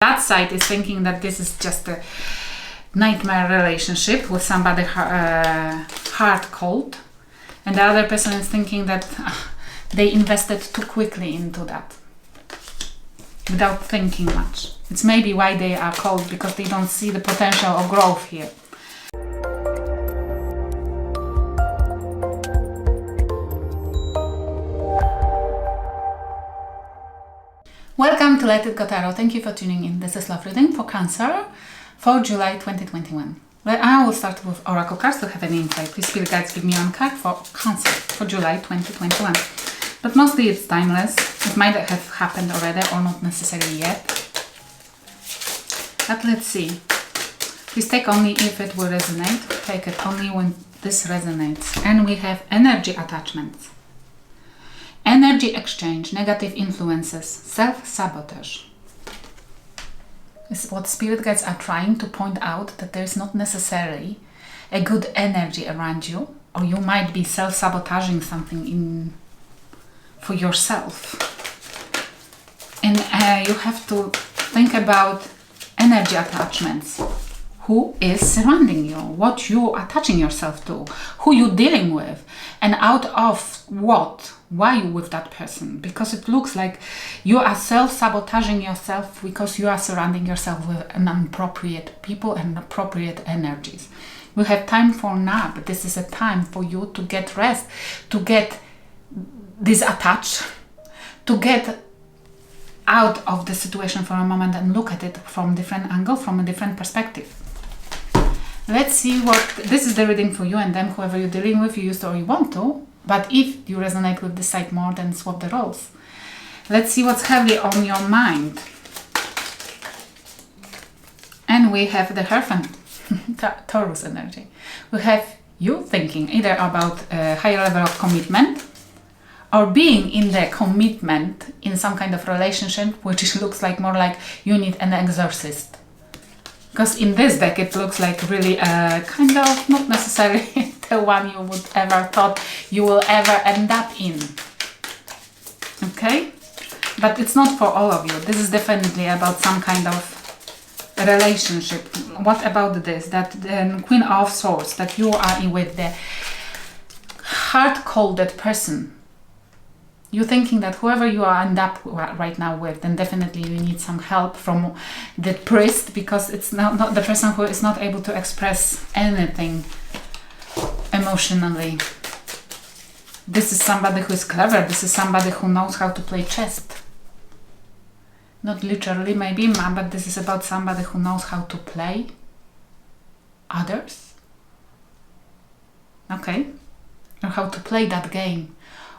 That side is thinking that this is just a nightmare relationship with somebody hard cold, and the other person is thinking that they invested too quickly into that without thinking much. It's maybe why they are cold, because they don't see the potential of growth here. Welcome to Let It Go Tarot. Thank you for tuning in. This is love reading for Cancer for July 2021. Well, I will start with Oracle cards to have an insight. Please, Spirit Guides, give me one card for Cancer for July 2021. But mostly it's timeless. It might have happened already or not necessarily yet. But let's see. Please take only if it will resonate. Take it only when this resonates. And we have energy attachments. Energy exchange, negative influences, self-sabotage. This is what Spirit Guides are trying to point out, that there is not necessarily a good energy around you, or you might be self-sabotaging something for yourself. And you have to think about energy attachments. Who is surrounding you? What you are attaching yourself to? Who you dealing with? And out of what? Why you with that person? Because it looks like you are self-sabotaging yourself because you are surrounding yourself with inappropriate people and appropriate energies. We have time for now, but this is a time for you to get rest, to get disattached, to get out of the situation for a moment and look at it from a different angle, from a different perspective. Let's see what, this is the reading for you and them, whoever you're dealing with, you used to or you want to, but if you resonate with this side more, then swap the roles. Let's see what's heavily on your mind. And we have the Hierophant, Taurus energy. We have you thinking either about a higher level of commitment, or being in the commitment in some kind of relationship, which looks like more like you need an exorcist. Because in this deck it looks like really kind of not necessarily the one you would ever thought you will ever end up in. Okay? But it's not for all of you. This is definitely about some kind of relationship. What about this? That the Queen of Swords, that you are in with the hard-colded person. You're thinking that whoever you are end up right now with, then definitely you need some help from the priest, because it's not the person who is not able to express anything emotionally. This is somebody who is clever. This is somebody who knows how to play chess. Not literally maybe, but this is about somebody who knows how to play others. Okay? Or how to play that game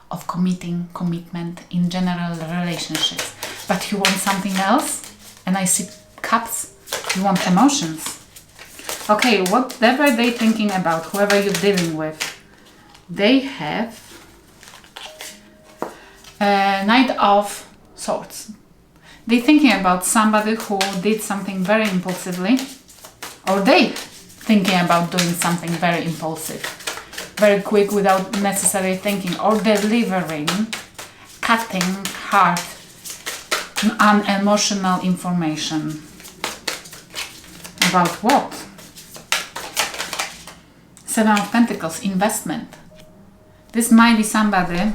of commitment in general relationships. But you want something else, and I see cups, you want emotions. Okay, whatever they're thinking about, whoever you're dealing with, they have a Knight of Swords. They're thinking about somebody who did something very impulsively, or they thinking about doing something very impulsive, very quick, without necessarily thinking, or delivering cutting, hard, unemotional information. About what? Seven of Pentacles, investment. This might be somebody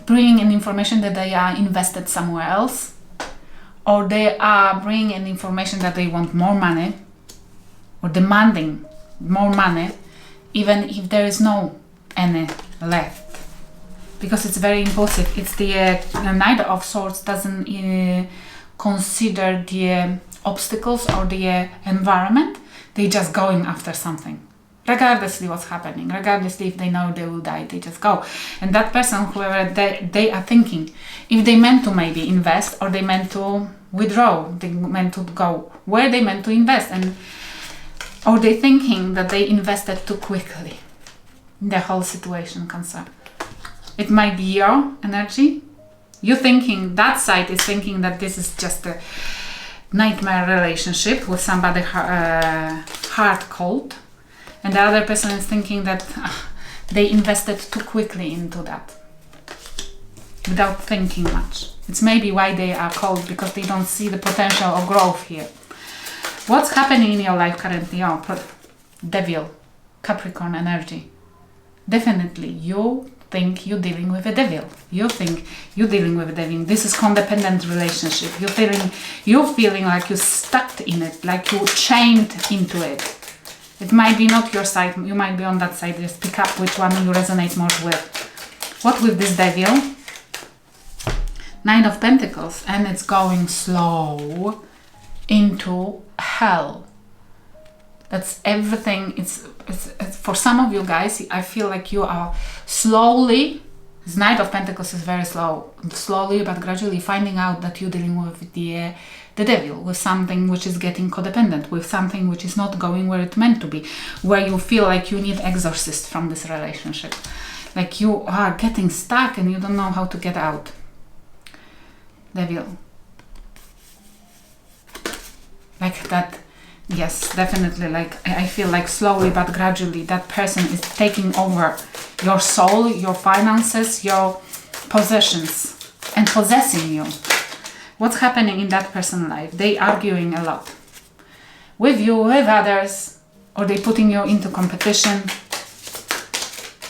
bringing in information that they are invested somewhere else, or they are bringing in information that they want more money, or demanding more money, even if there is no any left, because it's very impulsive. It's the Knight of Swords doesn't consider the obstacles or the environment. They're just going after something, regardlessly what's happening, regardlessly if they know they will die, they just go. And that person, whoever they are thinking, if they meant to maybe invest, or they meant to withdraw, they meant to go where they meant to invest, and or they thinking that they invested too quickly in the whole situation concerned. It might be your energy. You thinking, that side is thinking that this is just a nightmare relationship with somebody hard cold, and the other person is thinking that they invested too quickly into that without thinking much. It's maybe why they are cold, because they don't see the potential of growth here. What's happening in your life currently? Oh, devil, Capricorn energy. Definitely, you think you're dealing with a devil. You think you're dealing with a devil. This is codependent relationship. You're feeling like you're stuck in it, like you're chained into it. It might be not your side. You might be on that side. Just pick up which one you resonate more with. What with this devil? Nine of Pentacles, and it's going slow into hell. That's everything. It's for some of you guys, I feel like you are slowly, this Knight of Pentacles is very slowly but gradually finding out that you're dealing with the devil, with something which is getting codependent, with something which is not going where it's meant to be, where you feel like you need exorcist from this relationship. Like you are getting stuck and you don't know how to get out. Devil. Like that. Yes, definitely. Like I feel like slowly but gradually that person is taking over your soul, your finances, your possessions, and possessing you. What's happening in that person's life? They arguing a lot with you, with others, or they putting you into competition.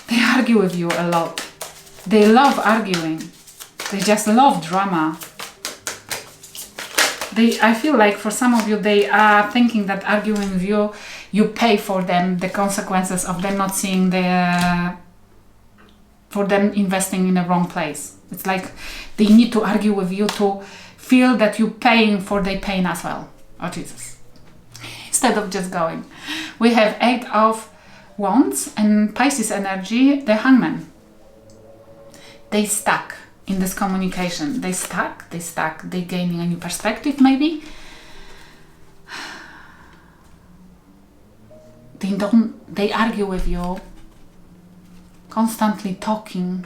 They argue with you a lot. They love arguing. They just love drama. I feel like for some of you, they are thinking that arguing with you, you pay for them, the consequences of them not seeing for them investing in the wrong place. It's like they need to argue with you to feel that you're paying for their pain as well. Oh, Jesus. Instead of just going. We have 8 of Wands and Pisces energy, the Hangman. They stuck in this communication. They stuck, they gaining a new perspective maybe. They argue with you, constantly talking,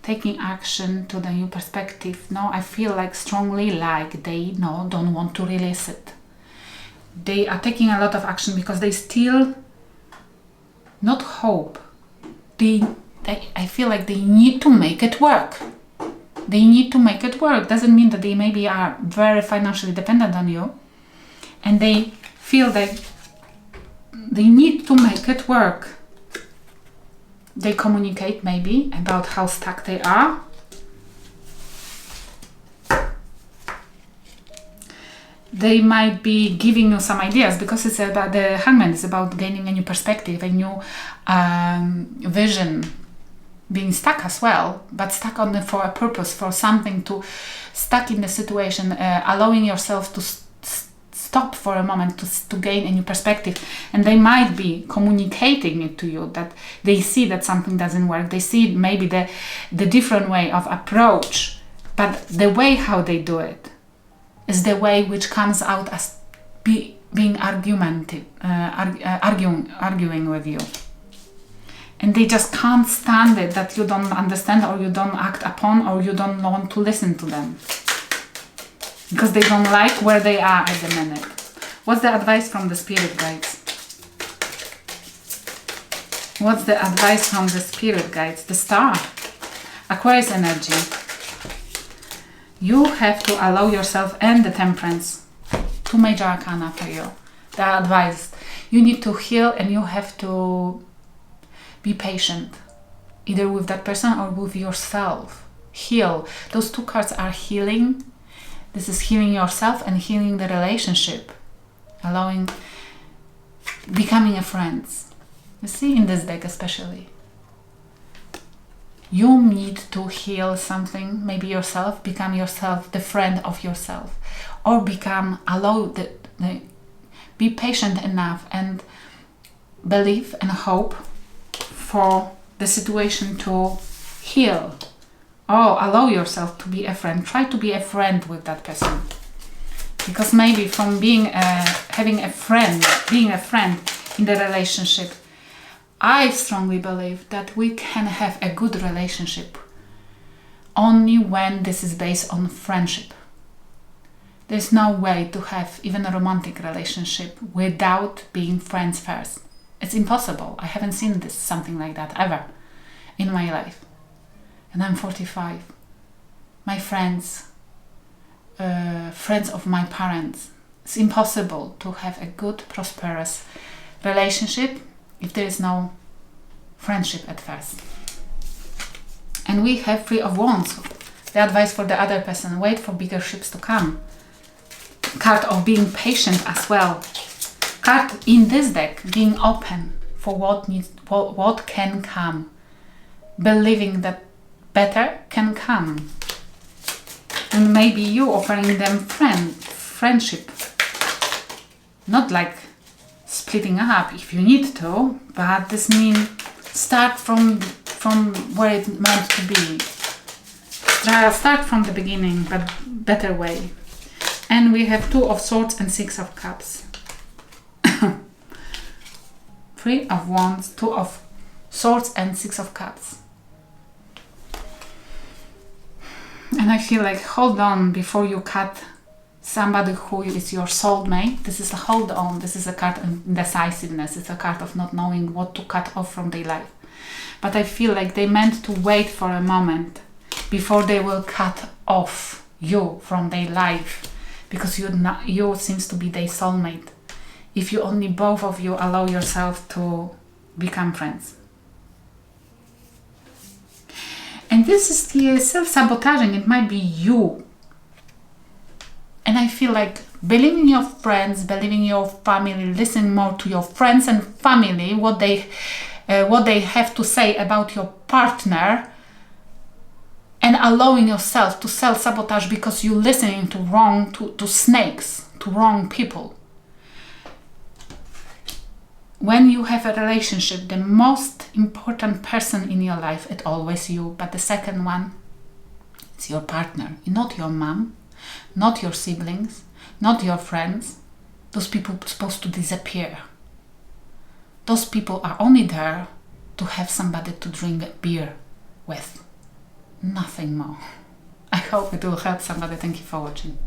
taking action to the new perspective. No, I feel like strongly like they don't want to release it. They are taking a lot of action because they still not hope. I feel like they need to make it work. They need to make it work. Doesn't mean that they maybe are very financially dependent on you. And they feel that they need to make it work. They communicate maybe about how stuck they are. They might be giving you some ideas because it's about the Hangman. It's about gaining a new perspective, a new vision. Being stuck as well, but stuck on for a purpose, for something to stuck in the situation, allowing yourself to stop for a moment to gain a new perspective. And they might be communicating it to you that they see that something doesn't work. They see maybe the different way of approach, but the way how they do it is the way which comes out as being argumentative, arguing with you. And they just can't stand it that you don't understand, or you don't act upon, or you don't want to listen to them. Because they don't like where they are at the minute. What's the advice from the spirit guides? What's the advice from the spirit guides? The Star. Aquarius energy. You have to allow yourself, and the Temperance. 2 major arcana for you. The advice. You need to heal, and you have to be patient, either with that person or with yourself. Heal. Those 2 cards are healing. This is healing yourself and healing the relationship. Allowing, becoming a friend. You see, in this deck especially. You need to heal something, maybe yourself, become yourself, the friend of yourself. Or be patient enough and believe and hope for the situation to heal. Or allow yourself to be a friend. Try to be a friend with that person. Because maybe from being being a friend in the relationship, I strongly believe that we can have a good relationship only when this is based on friendship. There's no way to have even a romantic relationship without being friends first. It's impossible. I haven't seen something like that ever in my life. and I'm 45. My friends, friends of my parents. It's impossible to have a good, prosperous relationship if there is no friendship at first. And we have Three of Wands. The advice for the other person: wait for bigger ships to come. Card of being patient as well. Card in this deck, being open for what can come. Believing that better can come. And maybe you offering them friendship. Not like splitting up if you need to, but this means start from where it meant to be. Start from the beginning, but better way. And we have Two of Swords and Six of Cups. Three of Wands, Two of Swords and Six of Cups. And I feel like hold on before you cut somebody who is your soulmate. This is a hold on. This is a card of indecisiveness. It's a card of not knowing what to cut off from their life. But I feel like they meant to wait for a moment before they will cut off you from their life, because you seems to be their soulmate. If you only both of you allow yourself to become friends. And this is the self-sabotaging. It might be you. And I feel like believing in your friends, believing in your family, listen more to your friends and family, what they have to say about your partner, and allowing yourself to self-sabotage because you're listening to snakes, to wrong people. When you have a relationship, the most important person in your life is always you, but the second one is your partner, not your mom, not your siblings, not your friends. Those people are supposed to disappear. Those people are only there to have somebody to drink a beer with. Nothing more. I hope it will help somebody. Thank you for watching.